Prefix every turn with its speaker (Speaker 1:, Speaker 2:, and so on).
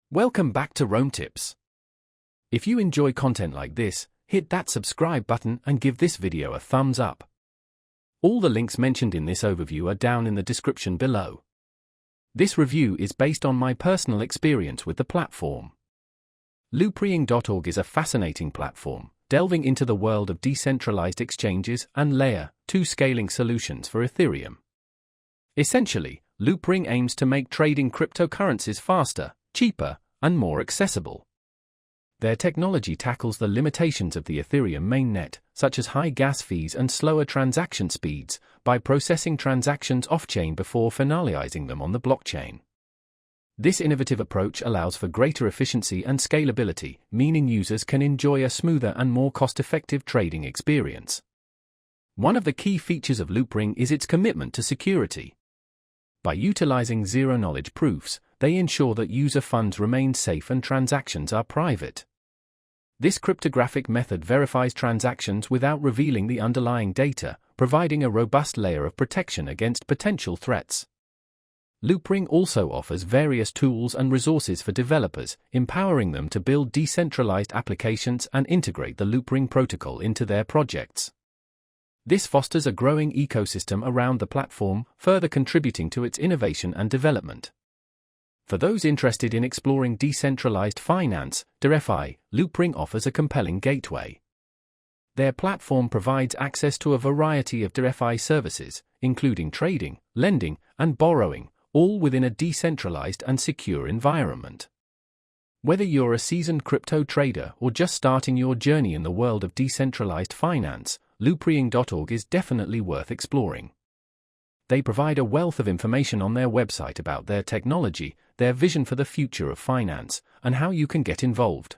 Speaker 1: Welcome back to Rome Tips. If you enjoy content like this, hit that subscribe button and give this video a thumbs up. All the links mentioned in this overview are down in the description below. This review is based on my personal experience with the platform. Loopring.org is a fascinating platform, delving into the world of decentralized exchanges and Layer 2 scaling solutions for Ethereum. Essentially, Loopring aims to make trading cryptocurrencies faster, cheaper, and more accessible. Their technology tackles the limitations of the Ethereum mainnet, such as high gas fees and slower transaction speeds, by processing transactions off-chain before finalizing them on the blockchain. This innovative approach allows for greater efficiency and scalability, meaning users can enjoy a smoother and more cost-effective trading experience. One of the key features of Loopring is its commitment to security. By utilizing zero-knowledge proofs, they ensure that user funds remain safe and transactions are private. This cryptographic method verifies transactions without revealing the underlying data, providing a robust layer of protection against potential threats. Loopring also offers various tools and resources for developers, empowering them to build decentralized applications and integrate the Loopring protocol into their projects. This fosters a growing ecosystem around the platform, further contributing to its innovation and development. For those interested in exploring decentralized finance, DeFi, Loopring offers a compelling gateway. Their platform provides access to a variety of DeFi services, including trading, lending, and borrowing, all within a decentralized and secure environment. Whether you're a seasoned crypto trader or just starting your journey in the world of decentralized finance, Loopring.org is definitely worth exploring. They provide a wealth of information on their website about their technology, their vision for the future of finance, and how you can get involved.